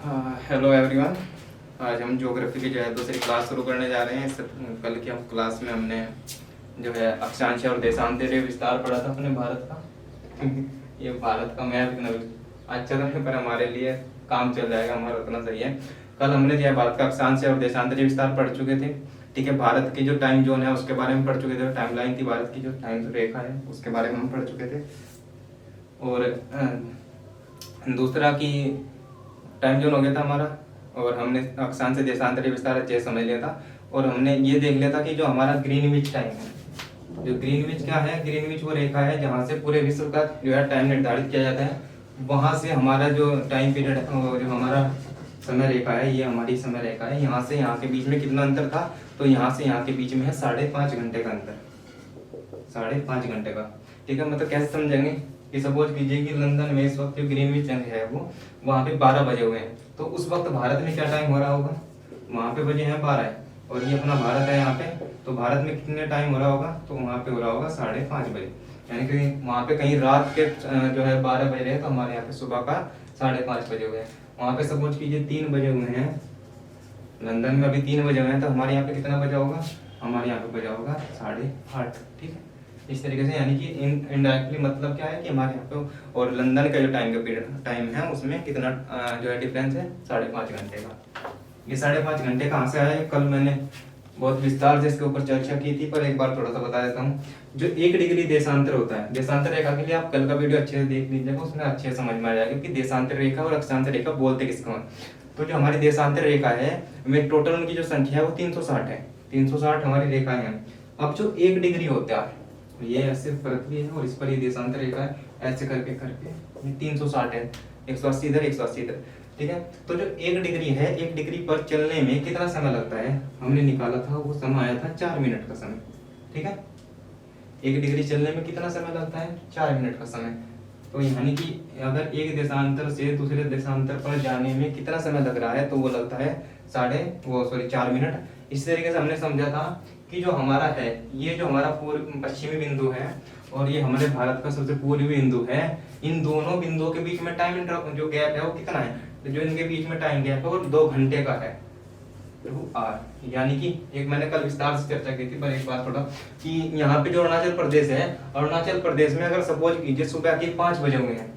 Hello everyone. आज हम geography की जो है दूसरी क्लास शुरू करने जा रहे हैं। इससे कल की हम क्लास में हमने जो है अक्षांश और देशांतरीय विस्तार पढ़ा था अपने भारत का। ये भारत का मैप इतना अच्छा था पर हमारे लिए काम चल जाएगा हमारा, उतना सही है। कल हमने जो है भारत का अक्षांश और देशांतरीय विस्तार पढ़ चुके थे। ठीक है, भारत की जो टाइम जोन है उसके बारे में पढ़ चुके थे, टाइम लाइन थी भारत की, जो टाइम रेखा है उसके बारे में हम पढ़ चुके थे। और दूसरा की टाइम जोन हो गया था हमारा, और हमने अक्षांश से देशांतरीय विस्तार अच्छे से समझ लिया था। और हमने ये देख लिया था कि जो हमारा ग्रीनविच टाइम है, जो ग्रीनविच क्या है, ग्रीनविच वो रेखा है जहाँ से पूरे विश्व का जो है टाइम निर्धारित किया जाता है। वहाँ से हमारा जो टाइम पीरियड, जो हमारा समय रेखा है, ये हमारी समय रेखा है। यहाँ से यहाँ के बीच में कितना अंतर था, तो यहाँ से यहाँ के बीच में है 5.5 घंटे का अंतर, 5.5 घंटे का। ठीक है, मतलब कैसे समझेंगे कि सपोज कीजिए कि लंदन में इस वक्त जो ग्रीनविच है वो वहाँ पे 12 बजे हुए हैं, तो उस वक्त भारत में क्या टाइम हो रहा होगा, वहाँ पे बजे हैं 12 है, और ये अपना भारत है यहाँ पे, तो भारत में कितने टाइम हो रहा होगा, तो वहाँ पे हो रहा होगा 5:30 बजे। यानी कि वहाँ पे कहीं रात के जो है 12 बज रहे हैं, तो हमारे यहाँ पे सुबह का 5:30 बजे हुए हैं। वहाँ पे सपोज कीजिए 3 बजे हुए हैं, लंदन में अभी 3 बजे हुए हैं, तो हमारे यहाँ पे कितना बजा होगा, हमारे यहाँ पे बजा होगा 8:30। ठीक है, इस तरीके से, यानी कि इनडायरेक्टली मतलब क्या है कि हमारे यहाँ पे और लंदन का जो टाइम का पीरियड टाइम है उसमें कितना जो है डिफरेंस है, 5.5 घंटे का। ये 5.5 घंटे कहाँ से आया है, कल मैंने बहुत विस्तार से इसके ऊपर चर्चा की थी, पर एक बार थोड़ा सा बता देता हूँ। जो 1 डिग्री देशांतर होता है, देशांतर रेखा के लिए आप कल का वीडियो अच्छे से देख लीजिएगा, उसमें अच्छे से समझ में आ जाएगा कि देशांतर रेखा और अक्षांतर रेखा बोलते किसको हैं। तो जो हमारी देशांतर रेखा है में टोटल उनकी जो संख्या है वो 360 है, 360 हमारी रेखाएं हैं। अब जो 1 डिग्री होता है, ये ऐसे पृथ्वी है और इस पर ये देशांतर रेखा है, ऐसे करके करके ये 360 है, 180 इधर 180 इधर। ठीक है, तो जो 1 डिग्री है, 1 डिग्री पर चलने में कितना समय लगता है, हमने निकाला था, वो समय आया था 4 मिनट का समय। ठीक है, 1 डिग्री चलने में कितना समय लगता है, 4 मिनट का समय। तो यानी कि अगर एक देशांतर से दूसरे देशांतर पर जाने में कितना समय लग रहा है, तो वो लगता है 4 मिनट। इस तरीके से हमने समझा था कि जो हमारा है, ये जो हमारा पूर्व पश्चिमी बिंदु है और ये हमारे भारत का सबसे पूर्वी बिंदु है, इन दोनों बिंदुओं के बीच में टाइम जो गैप है वो कितना है, तो जो इनके बीच में टाइम गैप है वो 2 घंटे का है, 2r। यानी कि एक मैंने कल विस्तार से चर्चा की थी, पर एक बात थोड़ा कि यहाँ पे जो अरुणाचल प्रदेश है, अरुणाचल प्रदेश में अगर सपोज कीजिए सुबह के 5 बजे हुए हैं,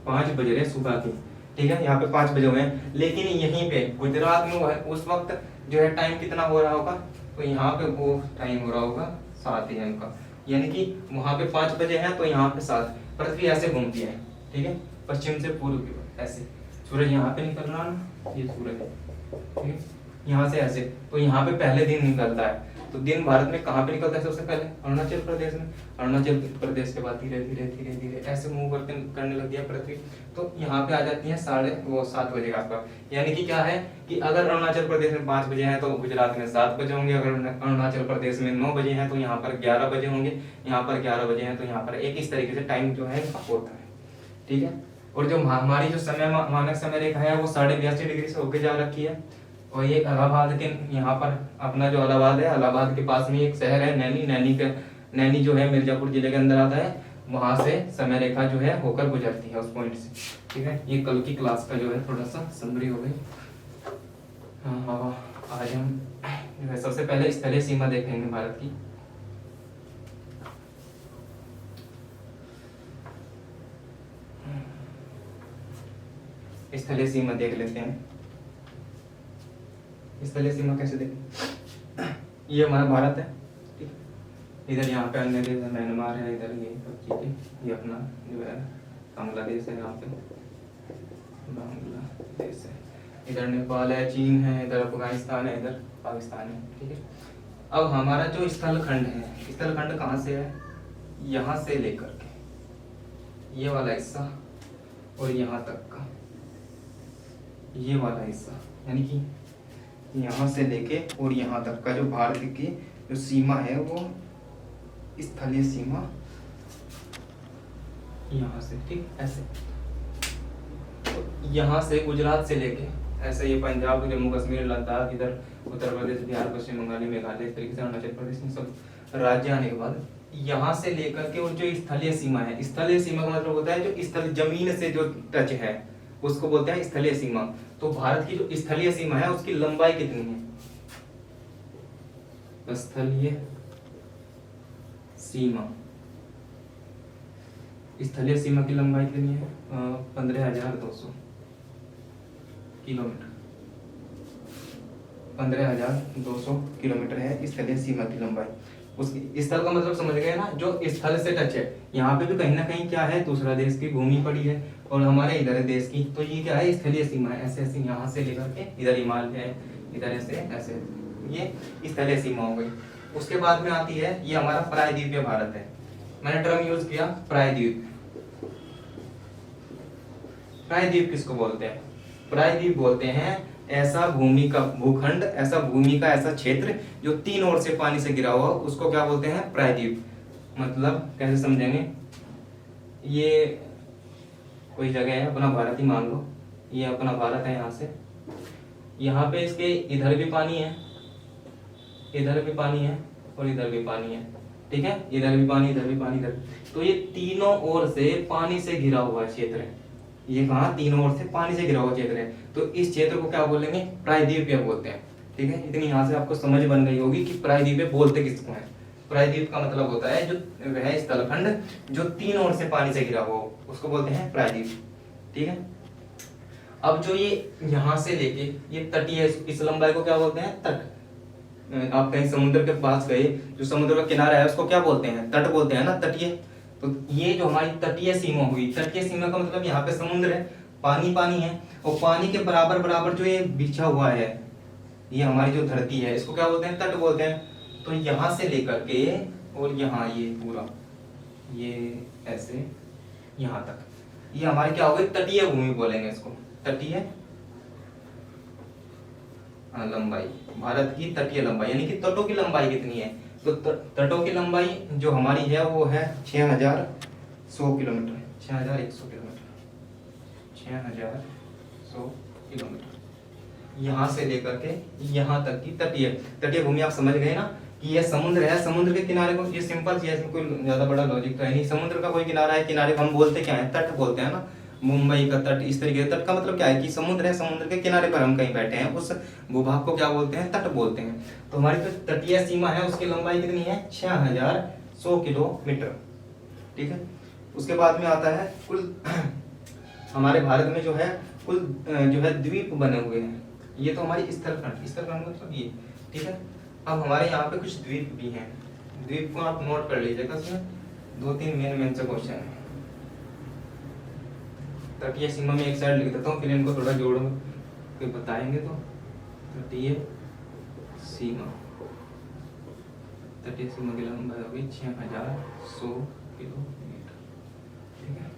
5 बज रहे सुबह के, ठीक है, यहाँ पे 5 बजे हुए हैं, लेकिन यहीं पे गुजरात में उस वक्त जो है टाइम कितना हो रहा होगा, तो यहाँ पे वो टाइम हो रहा होगा 7 AM का। यानी कि वहाँ पे 5 बजे है तो यहाँ पे 7। पृथ्वी ऐसे घूमती है, ठीक है, पश्चिम से पूर्व की ओर ऐसे। सूरज यहाँ पे निकल रहा है, ये सूरज है, ठीक है, यहाँ से ऐसे, तो यहाँ पे पहले दिन निकलता है। तो दिन भारत में कहाँ पे निकलता है सबसे पहले, अरुणाचल प्रदेश में। अरुणाचल प्रदेश के बाद धीरे धीरे धीरे धीरे ऐसे मूव करने लगी है पृथ्वी, तो यहाँ पे आ जाती है 7:30 बजे के आसपास। यानी कि क्या है कि अगर अरुणाचल प्रदेश में 5 बजे है तो गुजरात में 7 बजे होंगे, अगर अरुणाचल प्रदेश में 9 बजे है तो यहाँ पर 11 बजे होंगे, यहाँ पर 11 बजे है तो यहाँ पर एक, इस तरीके से टाइम जो है होता है। ठीक है, और जो हमारी जो समय मानक समय रेखा है वो 82.5 डिग्री से होके जा रखी है। और ये इलाहाबाद के यहाँ पर अपना जो इलाहाबाद है, इलाहाबाद के पास में एक शहर है नैनी, नैनी जो है मिर्जापुर जिले के अंदर आता है, वहां से समय रेखा जो है होकर गुजरती है उस पॉइंट से। ठीक है, ये कल की क्लास का जो है थोड़ा सा समरी हो गई। हाँ, आज हम जो है सबसे पहले स्थलीय सीमा देखेंगे भारत की। स्थलीय सीमा देख लेते हैं। स्थलीय सीमा कैसे देखें, ये हमारा भारत है, ठीक है, इधर यहाँ पे अन्य देश है, म्यांमार है, इधर ये ठीक है, ये अपना जो है बांग्लादेश है, यहाँ पे बांग्लादेश है, इधर नेपाल है, चीन है, इधर अफगानिस्तान है, इधर पाकिस्तान है। ठीक है, अब हमारा जो स्थलखंड है, स्थलखंड कहाँ से है, यहाँ से लेकर के ये वाला हिस्सा और यहाँ तक का ये वाला हिस्सा, यानी कि यहाँ से लेके और यहाँ तक का जो भारत की जो सीमा है वो स्थलीय सीमा यहाँ से, ठीक ऐसे, तो यहाँ से गुजरात से लेके ऐसे ये पंजाब, जम्मू कश्मीर, लद्दाख, इधर उत्तर प्रदेश, बिहार, पश्चिम बंगाल, मेघालय, इस तरीके से अरुणाचल प्रदेश में सब राज्य आने के बाद यहाँ से लेकर के और जो स्थलीय सीमा है, स्थलीय सीमा का मतलब होता है जो स्थल जमीन से जो टच है, उसको बोलते हैं स्थलीय सीमा। तो भारत की जो स्थलीय सीमा है उसकी लंबाई कितनी है? स्थलीय सीमा, स्थलीय सीमा की लंबाई कितनी है? 15,200 किलोमीटर। 15,200 किलोमीटर है स्थलीय सीमा की लंबाई। उसकी स्थल का मतलब समझ गए ना, जो स्थल से टच है। यहाँ पे भी कहीं ना कहीं क्या है, दूसरा देश की भूमि पड़ी है और हमारे इधर है देश की, तो ये क्या है, स्थलीय सीमा है। ऐसे ऐसे यहाँ से लेकर के इधर हिमालय है, इधर ऐसे ऐसे, ये स्थलीय सीमा हो गई। उसके बाद में आती है ये हमारा प्रायद्वीपीय भारत है। मैंने टर्म यूज किया प्रायद्वीप। प्रायद्वीप किसको बोलते हैं? प्रायद्वीप बोलते हैं ऐसा भूमि का भूखंड, ऐसा भूमि का ऐसा क्षेत्र जो तीन ओर से पानी से घिरा हुआ, उसको क्या बोलते हैं? प्रायद्वीप। मतलब कैसे समझेंगे? ये कोई जगह है, अपना भारत ही मान लो, ये अपना भारत है। यहाँ से यहाँ पे इसके इधर भी पानी है, इधर भी पानी है और इधर भी पानी है, ठीक है, इधर भी पानी, इधर भी पानी, इधर। तो ये तीनों ओर से पानी से घिरा हुआ क्षेत्र है। ये कहाँ? तीनों ओर से पानी से घिरा हुआ क्षेत्र है। तो इस क्षेत्र को क्या बोलेंगे? प्रायद्वीपीय बोलते हैं, ठीक है। इतनी यहाँ से आपको समझ बन गई होगी कि प्रायद्वीपीय बोलते किसको है। प्रायद्वीप का मतलब होता है जो वह स्थलखंड जो तीन ओर से पानी से घिरा हुआ हो, उसको बोलते हैं प्रायद्वीप, ठीक है। अब जो ये यहाँ से लेके ये तटीय, इस लंबाई को क्या बोलते हैं? तट। आप कहीं समुद्र के पास गए, जो समुद्र का किनारा है उसको क्या बोलते हैं? तट बोलते हैं ना, तटीय। तो ये जो हमारी तटीय सीमा हुई, तटीय सीमा का मतलब यहाँ पे समुद्र है, पानी पानी है, और पानी के बराबर बराबर जो ये बिछा हुआ है, ये हमारी जो धरती है, इसको क्या बोलते हैं? तट बोलते हैं। तो यहाँ से लेकर के और यहाँ ये पूरा, ये ऐसे यहाँ तक, ये हमारी क्या हो गई? तटीय भूमि बोलेंगे इसको, तटीय लंबाई। भारत की तटीय लंबाई यानी कि तटों की लंबाई कितनी है? तो तटों की लंबाई जो हमारी है वो है 6,100 किलोमीटर, 6,100 किलोमीटर, 6,100 किलोमीटर। यहाँ से लेकर के यहाँ तक की तटीय भूमि। आप समझ गए ना कि ये समुद्र है, समुद्र के किनारे को, ये सिंपल सी है, इसमें कोई ज्यादा बड़ा लॉजिक तो है नहीं। समुद्र का कोई किनारा है, किनारे को हम बोलते क्या है? तट बोलते हैं ना। मुंबई का तट, इस तरीके का तट का मतलब क्या है कि समुद्र है, समुद्र के किनारे पर हम कहीं बैठे हैं, उस भूभाग को क्या बोलते हैं? तट बोलते हैं। तो हमारी जो तटीय सीमा है उसकी लंबाई कितनी है? 6,100 किलोमीटर, ठीक है। उसके बाद में आता है कुल हमारे भारत में जो है कुल जो है द्वीप बने हुए हैं। ये तो हमारी स्थलखंड, स्थलखंड मतलब ये, ठीक है। अब हमारे यहाँ पे कुछ द्वीप भी हैं, द्वीप को आप नोट कर लीजिएगा, इसमें 2-3 मेन से क्वेश्चन है। तटीय सीमा में एक साइड लिख देता हूँ, फिर इनको थोड़ा जोड़ के बताएंगे। तो तटीय सीमा, तटीय सीमा की लंबाई होगी 6,100 किलोमीटर, ठीक है।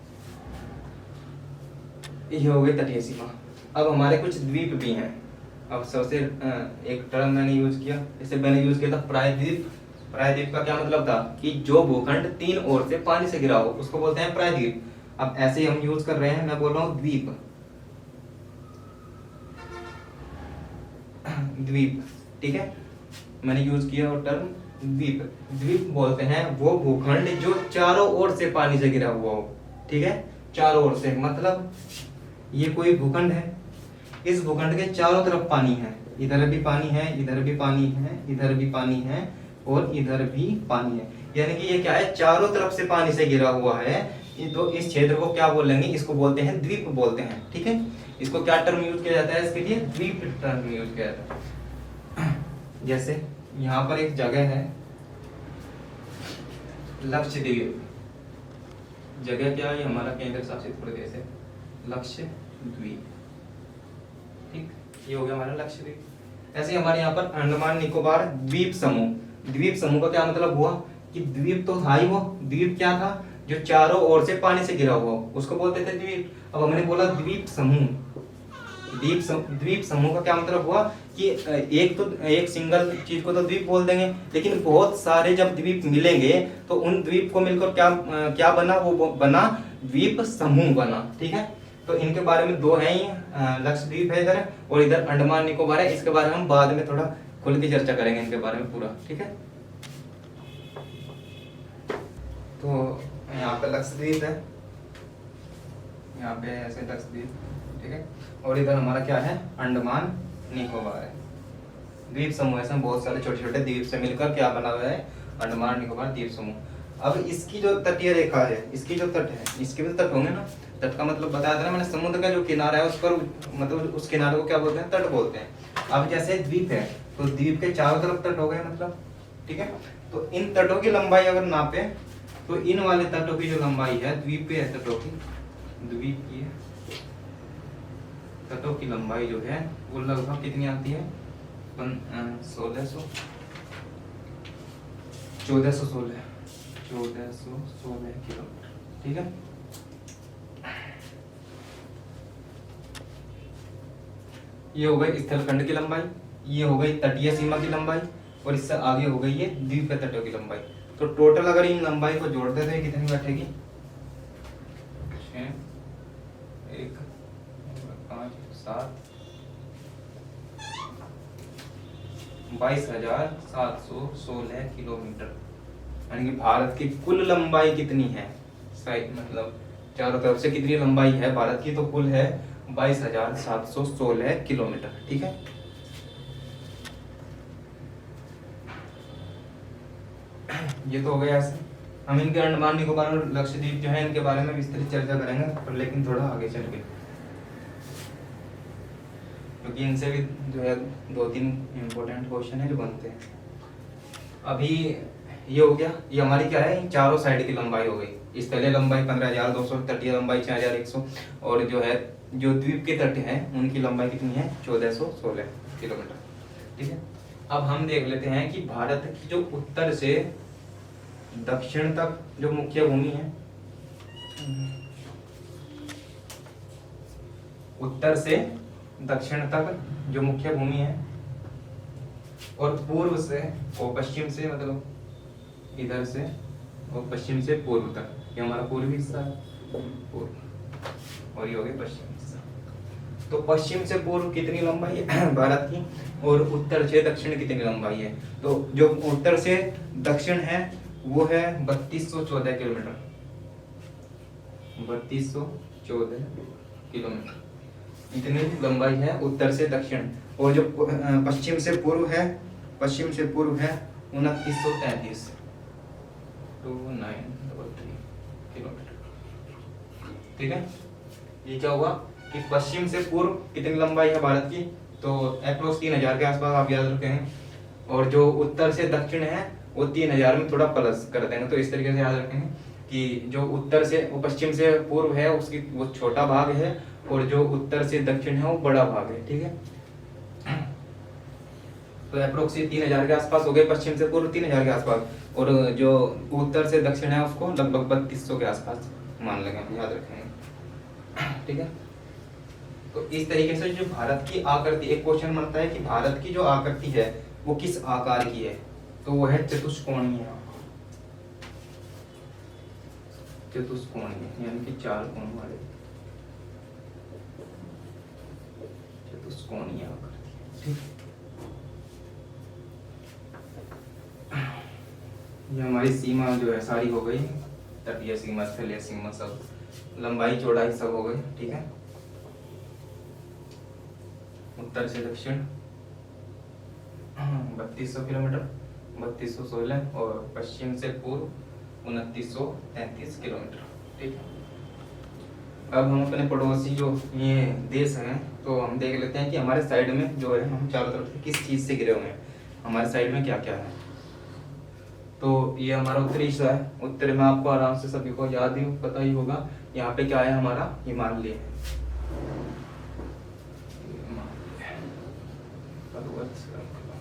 ये हो गई तटीय सीमा। अब हमारे कुछ द्वीप भी हैं। अब सबसे एक टर्म मैंने यूज किया, इसे मैंने यूज किया था प्रायद्वीप। प्रायद्वीप का क्या मतलब था कि जो भूखंड तीन ओर से पानी से घिरा हो, उसको बोलते हैं प्रायद्वीप। अब ऐसे ही हम यूज कर रहे हैं, मैं बोल रहा हूँ द्वीप, द्वीप, ठीक है। मैंने यूज किया वो टर्म द्वीप। द्वीप बोलते हैं वो भूखंड जो चारों ओर से पानी से घिरा हुआ हो, ठीक है। चारों ओर से मतलब ये कोई भूखंड है, इस भूखंड के चारों तरफ पानी है, इधर भी पानी है, इधर भी पानी है, इधर भी पानी है और इधर भी पानी है। यानी कि ये क्या है? चारों तरफ से पानी से घिरा हुआ है। तो इस क्षेत्र को क्या बोलेंगे? इसको बोलते हैं द्वीप बोलते हैं, ठीक है। इसको क्या टर्म यूज किया जाता है इसके लिए? द्वीप टर्म यूज किया जाता है। जैसे यहाँ पर एक जगह है लक्षद्वीप, जगह क्या है? हमारा केंद्र शासित प्रदेश है लक्षद्वीप, ठीक। ये हो गया हमारा लक्षद्वीप। ऐसे हमारे यहाँ पर अंडमान निकोबार द्वीप समूह। द्वीप समूह का क्या मतलब हुआ कि द्वीप तो था ही, वो द्वीप क्या था? जो चारों ओर से पानी से घिरा हुआ, उसको बोलते थे द्वीप। अब हमने बोला द्वीप समूह। द्वीप समूह का क्या मतलब हुआ कि एक सिंगल चीज को तो द्वीप बोल देंगे, लेकिन बहुत सारे जब द्वीप मिलेंगे तो उन द्वीप को मिलकर क्या बना? वो बना द्वीप समूह बना, ठीक है। तो इनके बारे में दो हैं ही, लक्षद्वीप है इधर और इधर अंडमान निकोबार है। इसके बारे में हम बाद में थोड़ा खुल के चर्चा करेंगे इनके बारे में पूरा, ठीक है। तो यहाँ पे लक्षद्वीप है, यहाँ पे ऐसे लक्षद्वीप, ठीक है। और इधर हमारा क्या है, अंडमान निकोबार है, द्वीप समूह है, इसमें बहुत सारे छोटे छोटे द्वीप से मिलकर क्या बना हुआ है, अंडमान निकोबार द्वीप समूह। अब इसकी जो तटीय रेखा है, इसकी जो तट है, इसके भी तट होंगे ना, तट का मतलब बताया था ना मैंने, समुद्र का जो किनारा है उस पर, मतलब उस किनारे को क्या बोलते हैं, तट बोलते हैं। अब जैसे द्वीप है तो द्वीप के चारों तरफ तट हो गए मतलब, ठीक है। तो इन तटों की लंबाई अगर नापे तो इन वाले तटों की जो लंबाई है, द्वीपीय तटों की, द्वीपीय तटों की लंबाई जो है वो लगभग कितनी आती है, 1416 किलोमीटर, ठीक है। ये हो गई स्थलखंड की लंबाई, ये हो गई तटीय सीमा की लंबाई, और इससे आगे हो गई ये द्वीपीय तटों की लंबाई। तो टोटल अगर इन लंबाई को जोड़ देते हैं कितनी बैठेगी, 6, 1, 5, 7, 22,716 किलोमीटर, यानी कि भारत की कुल लंबाई कितनी है, सही मतलब चारों तरफ से कितनी लंबाई है भारत की, तो कुल है 22,716 किलोमीटर, ठीक है। ये तो हो गया ऐसे। हम इनके अंडमान निकोबार और लक्षद्वीप जो है इनके बारे में विस्तृत चर्चा करेंगे, पर लेकिन थोड़ा आगे चल के, क्योंकि इनसे भी जो है 2-3 इम्पोर्टेंट क्वेश्चन है जो बनते हैं। अभी ये हो गया, ये हमारी क्या है, चारों साइड की लंबाई हो गई, स्थलीय लंबाई 15,200, तटीय लंबाई 6,100, और जो है जो द्वीप के तट हैं उनकी लंबाई कितनी है, 1416 किलोमीटर, ठीक है। अब हम देख लेते हैं कि भारत की जो उत्तर से दक्षिण तक जो मुख्य भूमि है, उत्तर से दक्षिण तक जो मुख्य भूमि है, और पूर्व से और पश्चिम से, मतलब इधर से और पश्चिम से पूर्व तक, ये हमारा पूर्वी हिस्सा है, पूर्व, और ये हो गया पश्चिम हिस्सा। तो पश्चिम से पूर्व कितनी लंबाई है भारत की, और उत्तर से दक्षिण कितनी लंबाई है, तो जो उत्तर से दक्षिण है वो है 3214 किलोमीटर, 3214 किलोमीटर इतनी लंबाई है उत्तर से दक्षिण। और जो पश्चिम से पूर्व है, पश्चिम से पूर्व है 2933 किलोमीटर, ठीक है। ये क्या हुआ कि पश्चिम से पूर्व कितनी लंबाई है भारत की, तो अप्रोक्स 3000 के आसपास आप याद रखेंगे, और जो उत्तर से दक्षिण है वो 3000 में थोड़ा प्लस कर देंगे, तो इस तरीके से याद रखेंगे कि जो उत्तर से वो पश्चिम से पूर्व है उसकी वो छोटा भाग है, और जो उत्तर से दक्षिण है वो बड़ा भाग है, ठीक है। तो अप्रोक्स 3000 के आसपास हो गए, पश्चिम से पूर्व 3000 के आसपास, और जो उत्तर से दक्षिण है उसको लगभग 3200 के आसपास मान लेंगे, याद रखेंगे, ठीक है। तो इस तरीके से जो भारत की आकृति, एक क्वेश्चन बनता है कि भारत की जो आकृति है वो किस आकार की है, तो वो है चतुष्कोणीय, चतुष्कोणीय यानी कि 4 कोण वाले, चतुष्कोणीय आकृति, ठीक। ये हमारी सीमा जो है सारी हो गई, तटीय सीमा, स्थलीय सीमा, सब लंबाई चौड़ाई सब हो गई, ठीक है। उत्तर से दक्षिण 3200 किलोमीटर, 3216, और पश्चिम से पूर्व 2933 किलोमीटर, ठीक है। अब हम अपने पड़ोसी जो ये देश हैं तो हम देख लेते हैं कि हमारे साइड में जो है हम चारों तरफ से किस चीज से घिरे हुए हैं, हमारे साइड में क्या क्या है। तो ये हमारा उत्तरी हिस्सा है, उत्तर में आपको आराम से सभी को याद ही पता ही होगा, यहाँ पे क्या है, हमारा हिमालय है, पर्वत श्रृंखला,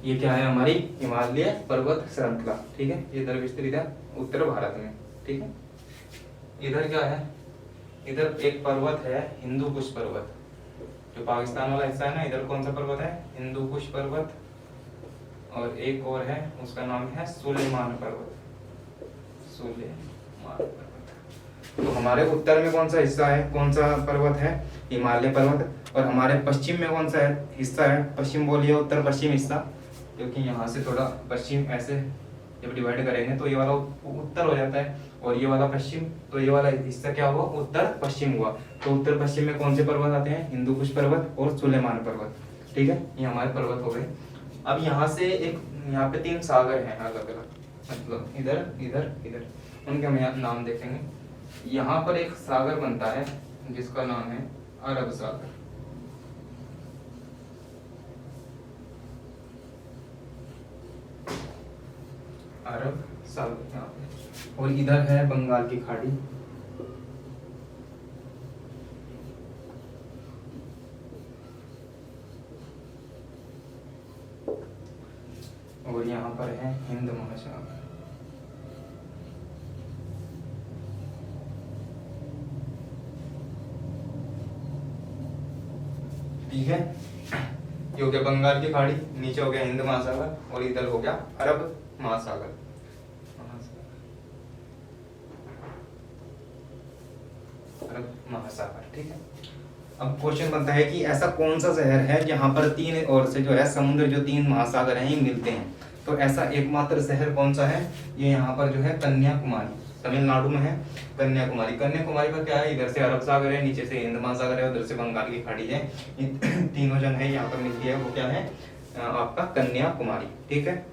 ये क्या है, हमारी हिमालय पर्वत श्रृंखला, ठीक है। ये इधर विस्तृत है उत्तर भारत में, ठीक है। इधर क्या है, इधर एक पर्वत है हिंदू कुश पर्वत, जो पाकिस्तान वाला हिस्सा है ना, इधर कौन सा पर्वत है, हिंदू कुश पर्वत, और एक और है उसका नाम है सुलेमान पर्वत, सुलेमान पर्वत। तो हमारे उत्तर में कौन सा हिस्सा है, कौन सा पर्वत है, हिमालय पर्वत, और हमारे पश्चिम में कौन सा है हिस्सा है, पश्चिम बोलिए उत्तर पश्चिम हिस्सा, क्योंकि यहाँ से थोड़ा पश्चिम ऐसे जब डिवाइड करेंगे तो ये वाला उत्तर हो जाता है और ये वाला पश्चिम, तो ये वाला हिस्सा क्या हुआ, उत्तर पश्चिम हुआ। तो उत्तर पश्चिम में कौन से पर्वत आते हैं, हिंदू कुश पर्वत और सुलेमान पर्वत। ठीक है, ये हमारे पर्वत हो गए। अब यहाँ से एक, यहाँ पे 3 सागर हैं अलग अलग, मतलब इधर इधर इधर, उनके हम यहाँ नाम देखेंगे। यहाँ पर एक सागर बनता है जिसका नाम है अरब सागर। अरब सागर यहाँ पे, और इधर है बंगाल की खाड़ी। और यहाँ पर है हिंद महासागर। ठीक है, ये हो गया बंगाल की खाड़ी, नीचे हो गया हिंद महासागर और इधर हो गया अरब महासागर। अरब महासागर। ठीक है, अब क्वेश्चन बनता है कि ऐसा कौन सा शहर है जहां पर 3 ओर से जो है समुद्र, जो 3 महासागर हैं, ये मिलते हैं। तो ऐसा एकमात्र शहर कौन सा है, ये यहाँ पर जो है कन्याकुमारी, तमिलनाडु में है कन्याकुमारी। कन्याकुमारी पर क्या है, इधर से अरब सागर है, नीचे से हिंद महासागर है, उधर से बंगाल की खाड़ी है, तीनों जन है यहाँ पर मिलती है, वो क्या है आपका कन्याकुमारी। ठीक है,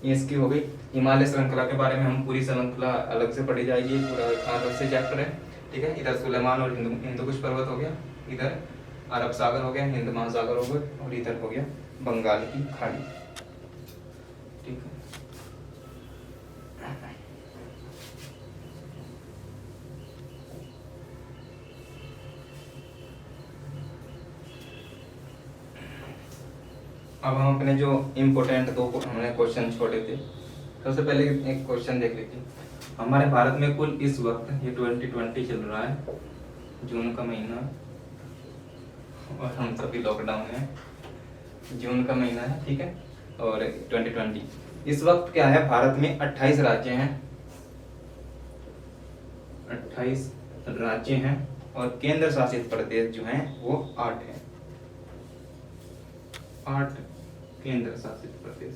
ये इसकी हो गई। हिमालय श्रृंखला के बारे में हम पूरी श्रृंखला अलग से पढ़ी जाएगी, पूरा अलग से चैप्टर है। ठीक है, इधर सुलेमान और हिंदू कुश पर्वत हो गया, इधर अरब सागर हो गया, हिंद महासागर हो गया, और इधर हो गया बंगाल की खाड़ी। ठीक है, अब हम अपने जो इम्पोर्टेंट 2 हमने क्वेश्चन छोड़े थे, सबसे पहले एक क्वेश्चन देख लीजिए। हमारे भारत में कुल इस वक्त, ये 2020 चल रहा है, जून का महीना, और हम सभी लॉकडाउन है, जून का महीना है। ठीक है, और 2020 इस वक्त क्या है, भारत में 28 राज्य हैं, 28 राज्य हैं, और केंद्र शासित प्रदेश जो हैं वो 8 हैं, 8 केंद्र शासित प्रदेश,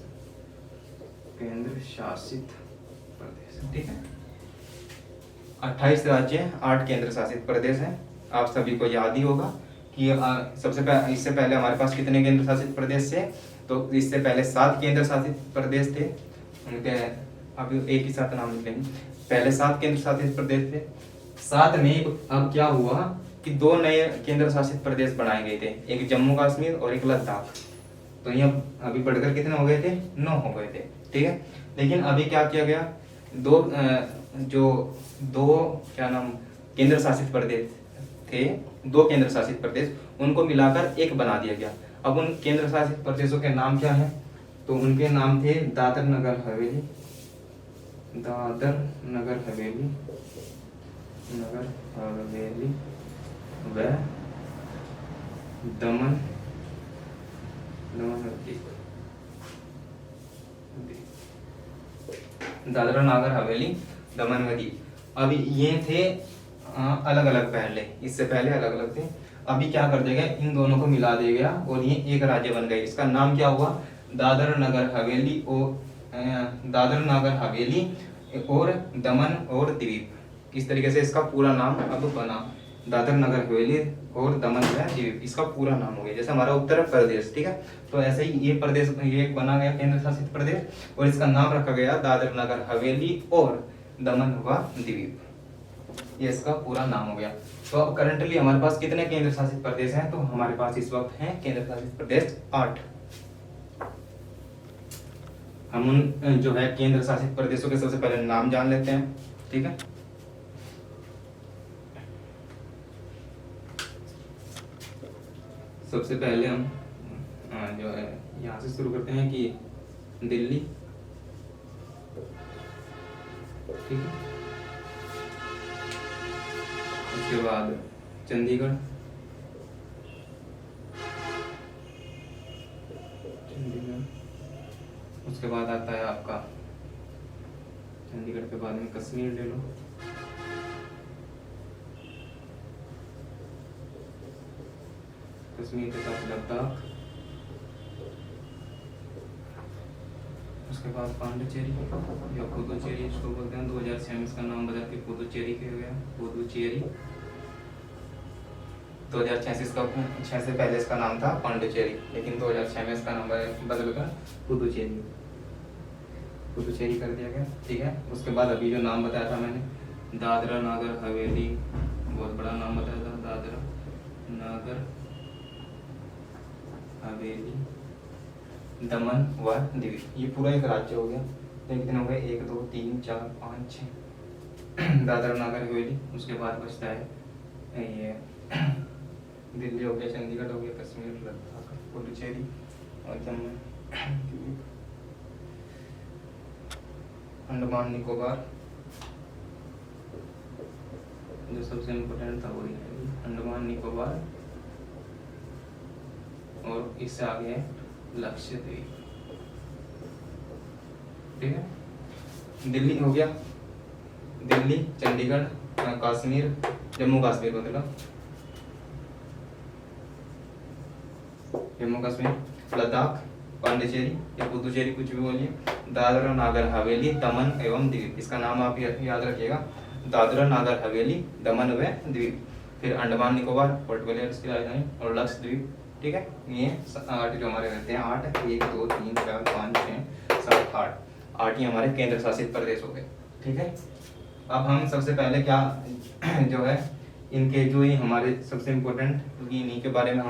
केंद्र शासित प्रदेश। ठीक है, 28 राज्य, 8 केंद्र शासित प्रदेश हैं। आप सभी को याद ही होगा कि इससे पहले हमारे पास कितने केंद्र शासित प्रदेश थे, तो इससे पहले 7 केंद्र शासित प्रदेश थे, उनके अभी एक ही साथ नाम लिख लेंगे। पहले 7 केंद्र शासित प्रदेश थे, 7 में अब क्या हुआ कि 2 नए केंद्र शासित प्रदेश बनाए गए थे, एक जम्मू कश्मीर और एक लद्दाख। तो ये अभी बढ़कर कितने हो गए थे, 9 हो गए थे। ठीक है, लेकिन अभी क्या किया गया, दो क्या नाम केंद्र शासित प्रदेश थे, 2 केंद्र शासित प्रदेश, उनको मिलाकर एक बना दिया गया। अब उन केंद्र शासित प्रदेशों के नाम क्या हैं, तो उनके नाम थे दादर नगर हवेली, दादर नगर हवेली, नगर हवेली व दमन दादरा नगर हवेली, दमन व दीव। अभी ये थे अलग अलग, पहले इससे पहले अलग अलग थे। अभी क्या कर देगा, इन दोनों को मिला दे गया और ये एक राज्य बन गया। इसका नाम क्या हुआ, दादर नगर हवेली और दादर नगर हवेली और दमन और दीव। इस तरीके से इसका पूरा नाम अब बना, दादर नगर हवेली और दमन व दीव, इसका पूरा नाम हो गया, जैसे हमारा उत्तर प्रदेश। ठीक है, तो ऐसे ही ये प्रदेश, ये बना गया केंद्र शासित प्रदेश और इसका नाम रखा गया दादर नगर हवेली और दमन व दीव, ये इसका पूरा नाम हो गया। तो अब करंटली हमारे पास कितने केंद्र शासित प्रदेश हैं, तो हमारे पास इस वक्त हैं केंद्र शासित प्रदेश 8। हम उन जो है केंद्र शासित प्रदेशों के सबसे पहले नाम जान लेते हैं। ठीक है, सबसे पहले हम जो है यहाँ से शुरू करते हैं कि दिल्ली। ठीक है, उसके बाद चंडीगढ़, उसके बाद आता है आपका, चंडीगढ़ के बाद में कश्मीर ले लो, कश्मीर के साथ लद्दाख, उसके बाद पांडिचेरी या पुदुचेरी इसको बोलते हैं। 2006 में इसका नाम बदल के पुदुचेरी किया गया, पुदुचेरी। 2006 इसका 6 से पहले इसका नाम था पांडिचेरी, लेकिन 2006 में इसका नाम बदल कर पुदुचेरी, पुदुचेरी कर दिया गया। ठीक है, उसके बाद अभी जो नाम बताया था मैंने, दादरा नागर हवेली, बहुत बड़ा नाम बताया था, दादरा नागर हवेली दमन व दीव, ये पूरा एक राज्य हो गया। कितने हो गए, 1 2 3 4 5 6 दादरा नागर हवेली। उसके बाद बचता है ये दिल्ली हो गया, चंडीगढ़ हो गया, कश्मीर, लद्दाख, पुडुचेरी और दमन, अंडमान निकोबार। जो सबसे इम्पोर्टेंट था वही है अंडमान निकोबार, और इससे आगे है लक्षद्वीप। ठीक है, दिल्ली हो गया, दिल्ली, चंडीगढ़, कश्मीर, जम्मू कश्मीर मतलब जम्मू कश्मीर, लद्दाख, पांडिचेरी या पुदुचेरी कुछ भी बोलिए, दादरा नागर हवेली, दमन एवं द्वीप। इसका नाम आप याद रखिएगा, दादरा नागर हवेली, दमन व द्वीप। फिर अंडमान निकोबार, पोर्ट ब्लेयर की राजधानी, और लक्षद्वीप। ठीक है, ये 8 जो हमारे रहते हैं, 8 1 2 3 4 5 6 7 8 8 ही हमारे केंद्र शासित प्रदेश हो गए। ठीक है, अब हम सबसे पहले क्या जो है इनके जो ही हमारे सबसे इम्पोर्टेंट इन्हीं के बारे में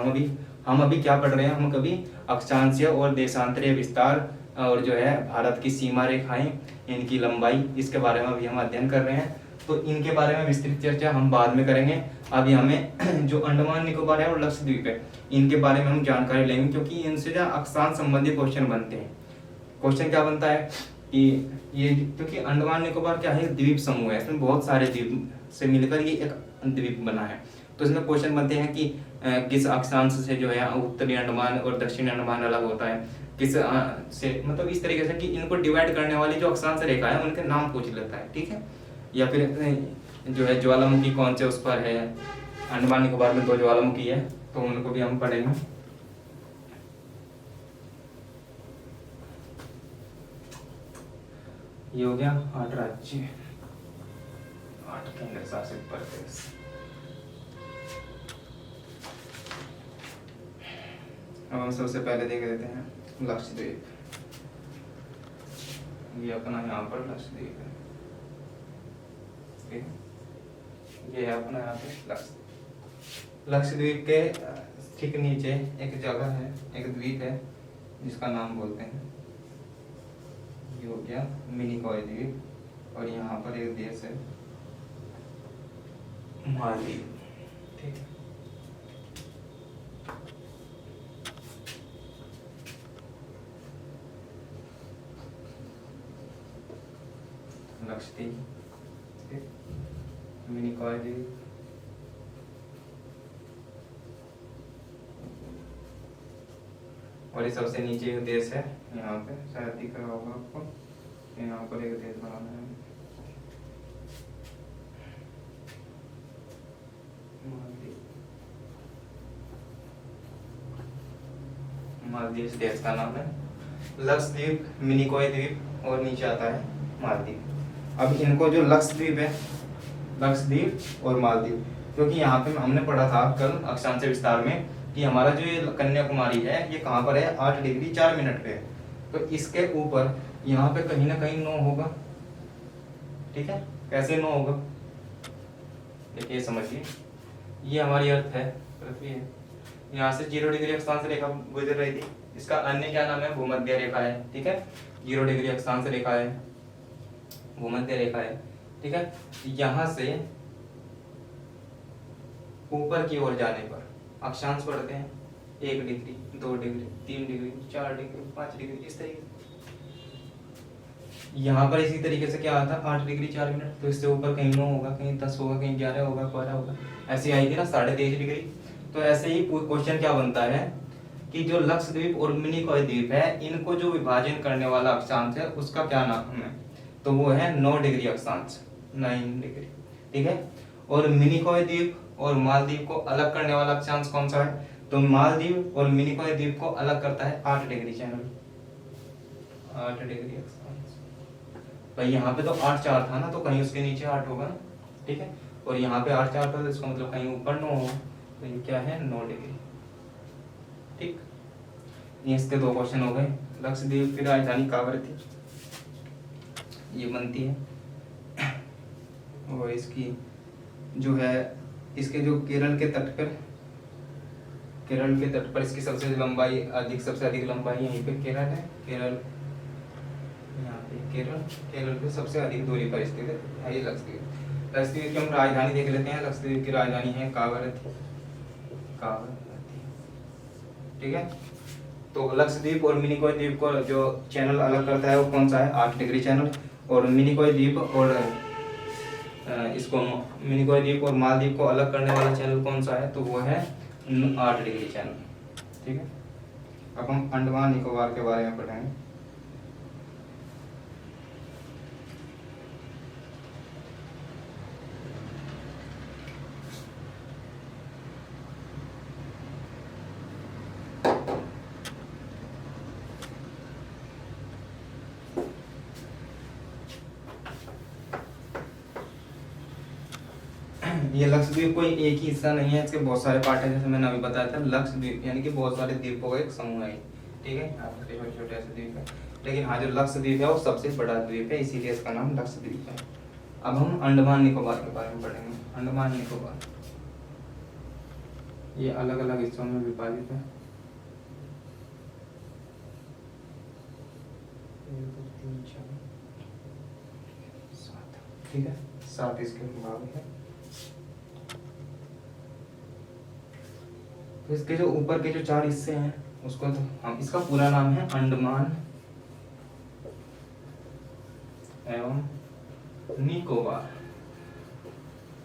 हम अभी क्या पढ़ रहे हैं, हम कभी अक्षांशीय और देशांतरीय विस्तार और जो है भारत की सीमा रेखाएं, इनकी लंबाई, इसके बारे में अभी हम अध्ययन कर रहे हैं। तो इनके बारे में विस्तृत चर्चा हम बाद में करेंगे। अभी हमें जो अंडमान निकोबार है और लक्षद्वीप है, इनके बारे में हम जानकारी लेंगे, क्योंकि इनसे जो अक्षांश संबंधी क्वेश्चन बनते हैं। क्वेश्चन क्या बनता है कि ये, क्योंकि अंडमान निकोबार क्या है, द्वीप समूह है, इसमें बहुत सारे द्वीप से मिलकर ये एक द्वीप बना है। तो इसमें क्वेश्चन बनते हैं कि किस अक्षांश से जो है उत्तरी अंडमान और दक्षिणी अंडमान अलग होता है, किस से, मतलब इस तरीके से कि इनको डिवाइड करने वाली जो अक्षांश रेखा है उनके नाम पूछ लेता है। ठीक है, या फिर जो है ज्वालामुखी कौन से उस पर है, अंडमान निकोबार में 2 ज्वालामुखी है, तो उनको भी हम पढ़ेंगे। ये हो गया 8 राज्य, 8 केंद्र शासित प्रदेश। अब हम सबसे पहले देख लेते हैं लक्षद्वीप। ये अपना यहाँ पर लक्षद्वीप है, ठीक है, ये है अपना यहाँ पे लक्षद्वीप। लक्षद्वीप के ठीक नीचे एक जगह है, एक द्वीप है जिसका नाम बोलते हैं, ये हो गया मिनिकॉय द्वीप, और यहाँ पर एक देश है मालदीव। ठीक है, लक्षद्वीप, मिनिकॉय द्वीप, और ये सबसे नीचे एक देश है, यहाँ पे शायद दिख रहा होगा आपको, यहाँ पर एक देश बनाना है मालदीव, देश का नाम है लक्षद्वीप, मिनिकॉय द्वीप, और नीचे आता है मालदीव। अब इनको जो लक्षद्वीप है, लक्षद्वीप और मालदीव, क्योंकि यहाँ पे हमने पढ़ा था कल अक्षांश विस्तार में कि हमारा जो ये कन्याकुमारी है ये कहाँ पर है, 8 डिग्री 4 मिनट पे है। तो इसके ऊपर यहाँ पे कहीं ना कहीं 9 होगा। ठीक है, कैसे 9 होगा, देखिए समझिए, ये हमारी अर्थ है, पृथ्वी है, यहाँ से 0 डिग्री अक्षांश रेखा गुजर रही थी, इसका अन्य क्या नाम है, भूमध्य रेखा है। ठीक है, 0 डिग्री अक्षांश रेखा है, भूमध्य रेखा है। ठीक है, यहाँ से ऊपर की ओर जाने पर अक्षांश बढ़ते हैं, 1 degree 2 degree 3 degree 4 degree 5 degree, इस तरीके से। यहाँ पर इसी तरीके से क्या आता है, 8 डिग्री 4 मिनट, तो इससे ऊपर कहीं 9 होगा, कहीं 10 होगा, कहीं 11 होगा, 12 होगा, ऐसी आएगी ना 23.5 डिग्री। तो ऐसे ही क्वेश्चन क्या बनता है कि जो लक्षद्वीप और मिनिकॉय द्वीप है, इनको जो विभाजन करने वाला अक्षांश है उसका क्या नाम है, तो वो है 9 डिग्री अक्षांश, 9 डिग्री। ठीक है, और मिनिकॉय द्वीप और मालदीव को अलग करने वाला अक्षांश कौन सा है, तो मालदीव और मिनिकॉय द्वीप को अलग करता है 8 डिग्री चैनल, 8 डिग्री अक्षांश। भाई यहाँ पे तो 8 4 था ना, तो कहीं उसके नीचे 8 होगा, ठीक है। और यहाँ पे 8 4 था, तो इसका मतलब कहीं ऊपर 9 होगा, तो ये क्या है 9 डिग्री, ठीक। ये इसके 2 क्वेश्चन हो गए। लक्षद्वीप की राजधानी कांवर थी, ये बनती है। और इसकी जो है, इसके जो केरल के तट पर इसकी सबसे लंबाई सबसे अधिक लंबाई यहीं पे केरल है। यहाँ पे केरल पे सबसे अधिक दूरी पर स्थित है ये लक्षद्वीप। लक्षद्वीप की हम राजधानी देख लेते हैं। लक्षद्वीप की राजधानी है कावरत्ती, ठीक है। तो लक्षद्वीप और मिनिकॉय द्वीप को जो चैनल अलग करता है वो कौन सा है, 8 डिग्री चैनल। और मिनिकॉय द्वीप और मालदीव को अलग करने वाला चैनल कौन सा है, तो वो है 8 डिग्री चैनल, ठीक है। अब हम अंडमान निकोबार के बारे में पढ़ेंगे। ये लक्षद्वीप कोई एक ही हिस्सा नहीं है, इसके बहुत सारे पार्ट हैं, जैसे मैंने अभी बताया था। लक्षद्वीप यानी कि बहुत सारे द्वीपों का एक समूह है, ठीक है। यहाँ पर छोटे छोटे ऐसे द्वीप है, लेकिन हाँ जो लक्षद्वीप है वो सबसे बड़ा द्वीप है, इसीलिए इसका नाम लक्षद्वीप है। अब हम अंडमान निकोबार के बारे में पढ़ेंगे। अंडमान निकोबार ये अलग अलग हिस्सों में विभाजित है। 1 2 3 4 7, ठीक है, 7 इसके भाग है। तो इसके जो ऊपर के जो 4 हिस्से हैं उसको तो हम, इसका पूरा नाम है अंडमान एवं निकोबार।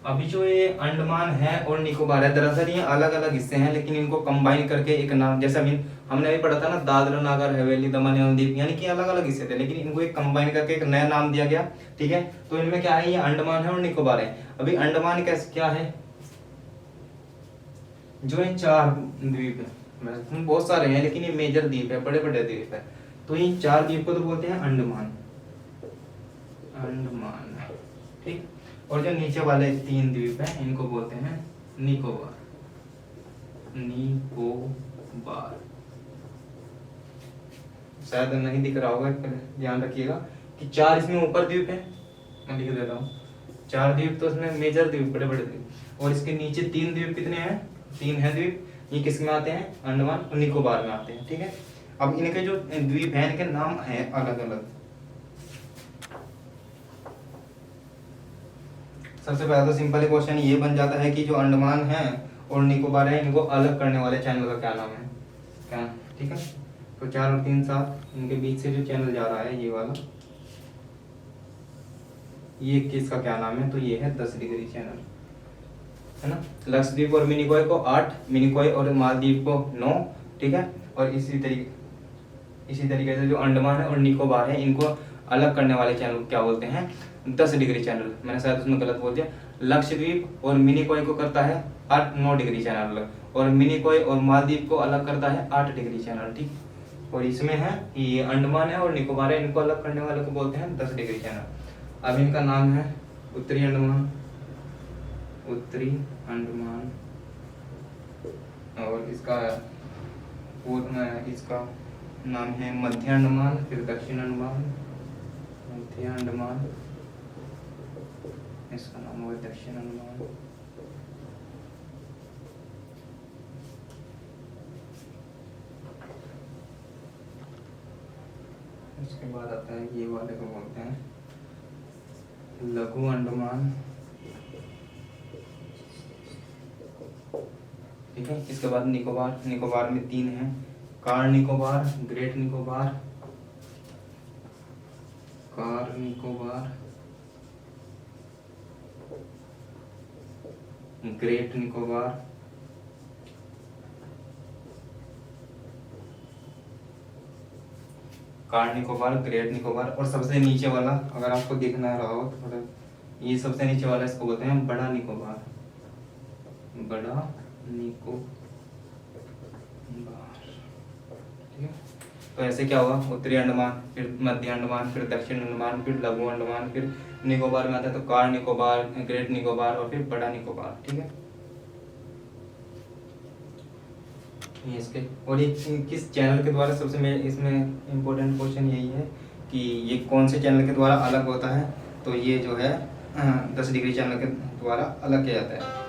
अभी जो ये अंडमान है और निकोबार है, दरअसल ये अलग अलग हिस्से हैं, लेकिन इनको कंबाइन करके एक नाम, जैसे अभी हमने अभी पढ़ा था ना दादरा नागर हवेली दमन एवं दीव, यानी कि अलग अलग हिस्से थे, लेकिन इनको एक कंबाइन करके एक नया नाम दिया गया, ठीक है। तो इनमें क्या है, ये अंडमान है और निकोबार है। अभी अंडमान क्या है, जो ये 4 द्वीप है, बहुत सारे हैं लेकिन ये मेजर द्वीप है, बड़े बड़े द्वीप है। तो ये 4 द्वीप को तो बोलते हैं अंडमान, ठीक। और जो नीचे वाले 3 द्वीप हैं इनको बोलते हैं निकोबार। शायद नहीं दिख रहा होगा, ध्यान रखिएगा कि 4 इसमें ऊपर द्वीप है, मैं लिख देता हूँ। 4 द्वीप तो इसमें मेजर द्वीप, बड़े बड़े द्वीप, और इसके नीचे 3 द्वीप कितने हैं, 3 है द्वीप। ये किस में आते हैं, अंडमान और निकोबार में आते हैं, ठीक है। अब इनके जो द्वीप हैं इनके नाम हैं अलग अलग। सबसे पहला तो सिंपल क्वेश्चन ये बन जाता है कि जो अंडमान है और निकोबार है इनको अलग करने वाले चैनल का क्या नाम है, क्या, ठीक है। तो 4 और 3 7 इनके बीच से जो चैनल जा रहा है ये वाला, ये किसका क्या नाम है, तो ये है 10 डिग्री चैनल, है ना। लक्षद्वीप और मिनिकॉय को 8, मिनिकॉय और मालदीव को 9, ठीक है। और इसी तरीके से जो अंडमान है और निकोबार है इनको अलग करने वाले चैनल क्या बोलते हैं, 10 डिग्री चैनल। मैंने शायद उसमें गलत बोल दिया। लक्षद्वीप और मिनिकॉय को करता है 9 डिग्री चैनल, और मिनिकॉय और मालदीव को अलग करता है 8 डिग्री चैनल, ठीक। और इसमें है ये अंडमान है और निकोबार है, इनको अलग करने वाले को बोलते हैं 10 डिग्री चैनल। अब इनका नाम है उत्तरी अंडमान, और इसका नाम है मध्य अंडमान, फिर दक्षिण अंडमान, मध्य अंडमान, इसका नाम हुआ दक्षिण अंडमान, इसके बाद आता है ये वाले को बोलते हैं लघु अंडमान, ठीक है। इसके बाद निकोबार में 3 हैं, car Nicobar, great Nicobar, great Nicobar, car Nicobar, great Nicobar, और सबसे नीचे वाला अगर आपको दिखना रहा हो थोड़ा, ये सबसे नीचे वाला इसको बोलते हैं बड़ा निकोबार, ठीक है। तो ऐसे क्या हुआ, उत्तरी अंडमान, फिर मध्य अंडमान, फिर दक्षिण अंडमान, फिर लघु अंडमान, फिर निकोबार में आता है तो कार निकोबार, ग्रेट निकोबार और फिर बड़ा निकोबार। ठीक है, ये इसके। और ये किस चैनल के द्वारा सबसे इसमें इम्पोर्टेंट क्वेश्चन यही है कि ये कौन से चैनल के द्वारा अलग होता है, तो ये जो है 10 डिग्री चैनल के द्वारा अलग किया जाता है।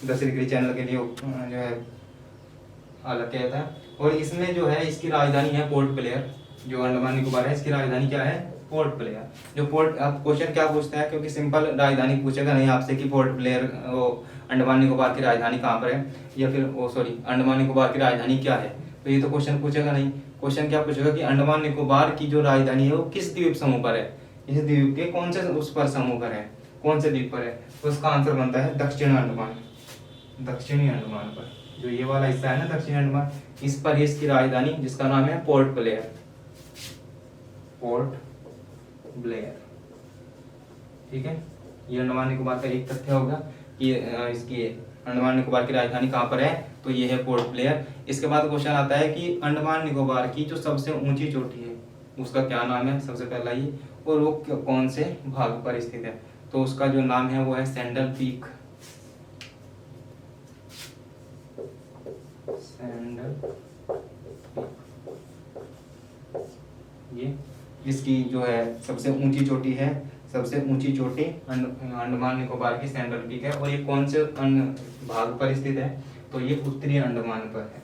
दस डिग्री चैनल के लिए जो है अलग किया जाता है। और इसमें जो है इसकी राजधानी है पोर्ट ब्लेयर, जो अंडमान निकोबार है इसकी राजधानी क्या है, पोर्ट ब्लेयर। जो पोर्ट, अब क्वेश्चन क्या पूछता है, क्योंकि सिंपल राजधानी पूछेगा नहीं आपसे कि पोर्ट ब्लेयर वो अंडमान निकोबार की राजधानी कहाँ पर है, या फिर वो सॉरी अंडमान निकोबार की राजधानी क्या है, तो ये तो क्वेश्चन पूछेगा नहीं। क्वेश्चन क्या पूछेगा कि अंडमान निकोबार की जो राजधानी है वो किस द्वीप समूह पर है, इस द्वीप के कौन से उस पर समूह पर है, कौन से द्वीप पर है, तो उसका आंसर बनता है दक्षिण अंडमान, दक्षिणी अंडमान पर। जो ये वाला हिस्सा है ना दक्षिणी अंडमान, इस पर इसकी राजधानी जिसका नाम है पोर्ट ब्लेयर, पोर्ट ब्लेयर। ठीक है, ये अंडमान निकोबार का एक तथ्य होगा कि इसकी अंडमान निकोबार की राजधानी कहाँ पर है, तो ये है पोर्ट ब्लेयर। इसके बाद क्वेश्चन आता है कि अंडमान निकोबार की जो सबसे ऊंची चोटी है उसका क्या नाम है, सबसे पहला ये, और वो कौन से भाग पर स्थित है, तो उसका जो नाम है वो है सैंडल पीक, सैंडल। ये इसकी जो है सबसे ऊंची चोटी है, सबसे ऊंची चोटी अंडमान निकोबार की सैंडल पीक है। और ये कौन से भाग पर स्थित है, तो ये उत्तरी अंडमान पर है,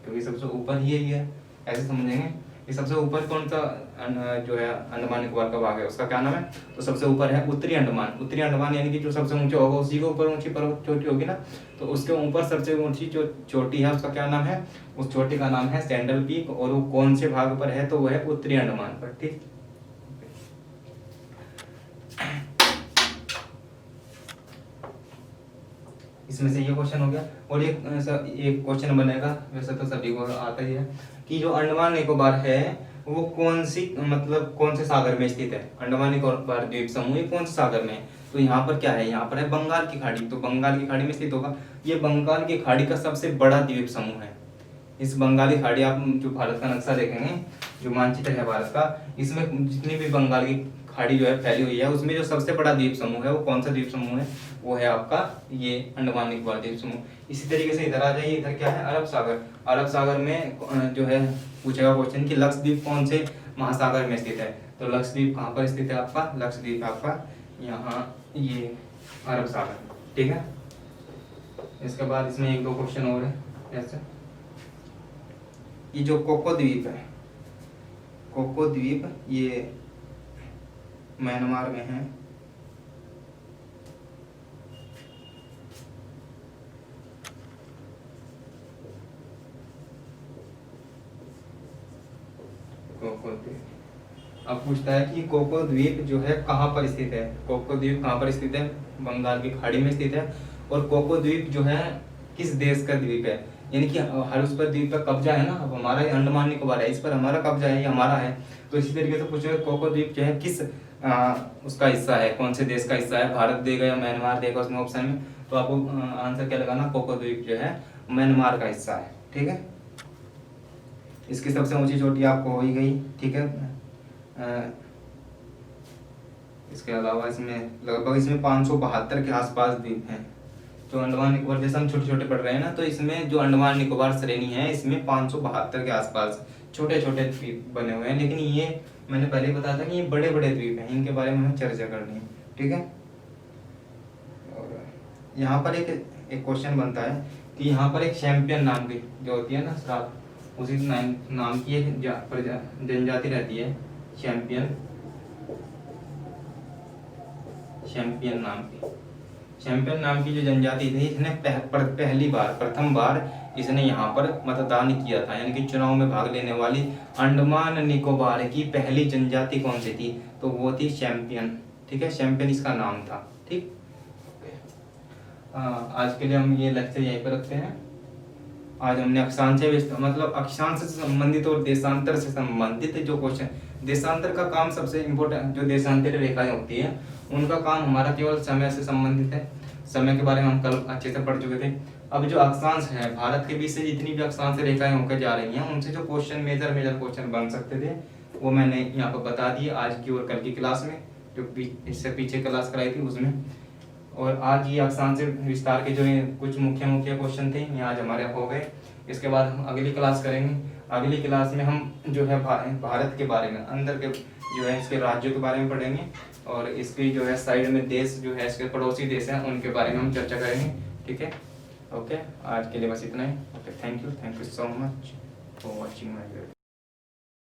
क्योंकि सबसे ऊपर ही है, ऐसे समझेंगे। ये सबसे ऊपर कौन सा जो है अंडमान निकोबार का भाग है उसका क्या नाम है, तो सबसे ऊपर है उत्तरी अंडमान। उत्तरी अंडमान यानी कि जो सबसे ऊंचा होगा उसी के ऊपर ऊंची पर्वत चोटी होगी ना, तो उसके ऊपर सबसे ऊंची जो चोटी है उसका क्या नाम है, उस चोटी का नाम है सैंडल पीक। और वो कौन से भाग पर है, तो वो है उत्तरी अंडमान पर। ठीक, इसमें से ये क्वेश्चन हो गया। और एक क्वेश्चन बनेगा, वैसे तो सभी को आता ही है, कि जो अंडमान निकोबार है वो कौन सी मतलब कौन से सागर में स्थित है, अंडमान निकोबार द्वीप समूह कौन से सागर में है, तो यहाँ पर क्या है, यहाँ पर है बंगाल की खाड़ी, तो बंगाल की खाड़ी में स्थित होगा। ये बंगाल की खाड़ी का सबसे बड़ा द्वीप समूह है। इस बंगाली खाड़ी, आप जो भारत का नक्शा देखेंगे, जो मानचित्र है भारत का, इसमें जितनी भी बंगाल की खाड़ी जो है फैली हुई है, उसमें जो सबसे बड़ा द्वीप समूह है वो कौन सा द्वीप समूह है, वो है आपका ये अंडमान निकोबार द्वीप समूह। इसी तरीके से इधर आ जाइए, इधर क्या है, अरब सागर। अरब सागर में जो है पूछेगा क्वेश्चन कि लक्षद्वीप कौन से महासागर में स्थित है, तो लक्षद्वीप कहाँ पर स्थित है आपका, लक्षद्वीप आपका यहाँ ये अरब सागर। ठीक है, इसके बाद इसमें एक दो क्वेश्चन और है। जैसे ये जो कोको द्वीप है, कोको द्वीप ये म्यांमार में है। कोको द्वीप, अब पूछता है कि कोको द्वीप जो है कहाँ पर स्थित है, कोको द्वीप कहाँ पर स्थित है, बंगाल की खाड़ी में स्थित है। और कोको द्वीप जो है किस देश का द्वीप है, यानी कि हर उस पर द्वीप का कब्जा है ना, अब हमारा अंडमान निकोबार है, इस पर हमारा कब्जा है, ये हमारा है। तो इसी तरीके से पूछेगा कोको द्वीप जो है किस उसका हिस्सा है, कौन से देश का हिस्सा है, भारत देगा या म्यांमार देगा उसमें ऑप्शन में, तो आपको आंसर क्या लगाना, कोको द्वीप जो है म्यांमार का हिस्सा है। ठीक है, इसकी सबसे ऊंची चोटी आपको हो ही गई। ठीक है, इसके अलावा इसमें लगभग इसमें 572 के आसपास द्वीप हैं। जो अंडमान निकोबार, जैसे हम छोटे छोटे पढ़ रहे हैं ना, तो इसमें जो अंडमान निकोबार श्रेणी है इसमें 572 के आसपास छोटे छोटे द्वीप बने हुए हैं। लेकिन ये मैंने पहले ही बताया था कि ये बड़े बड़े द्वीप हैं, इनके बारे में हमें चर्चा करनी है। ठीक है, और यहाँ पर एक क्वेश्चन बनता है कि यहाँ पर एक चैंपियन नाम की जो होती है ना श्राप, उसी नाम की एक जनजाति रहती है, चैंपियन, चैंपियन नाम की, चैंपियन नाम की जो जनजाति थी, इसने पहली बार, प्रथम बार इसने यहाँ पर मतदान किया था, यानी कि चुनाव में भाग लेने वाली अंडमान निकोबार की पहली जनजाति कौन सी थी, तो वो थी चैंपियन। ठीक है, चैंपियन इसका नाम था। ठीक, आज के लिए हम ये लेक्चर यहीं पर रखते हैं। आज हमने अक्षांश मतलब अक्षांश से संबंधित और देशांतर से संबंधित जो क्वेश्चन देशांतर का काम सबसे इम्पोर्टेंट, जो देशांतरीय रेखाएं होती है उनका काम हमारा केवल समय से संबंधित है। समय के बारे में हम कल अच्छे से पढ़ चुके थे। अब जो अक्षांश है, भारत के बीच से जितनी भी अक्षांश रेखाएं होकर जा रही हैं उनसे जो क्वेश्चन मेजर क्वेश्चन बन सकते थे वो मैंने यहाँ पर बता दिए आज की और कल की क्लास में, जो इससे पीछे क्लास कराई थी उसमें। और आज ये अक्षांश विस्तार के जो कुछ मुख्य क्वेश्चन थे ये आज हमारे हो गए। इसके बाद हम अगली क्लास करेंगे। अगली क्लास में हम जो है भारत के बारे में, अंदर के जो है इसके राज्यों के बारे में पढ़ेंगे और इसकी जो है साइड में देश जो है इसके पड़ोसी देश हैं उनके बारे में हम चर्चा करेंगे। ठीक है, ओके, आज के लिए बस इतना ही। Okay, thank you so much for watching my video.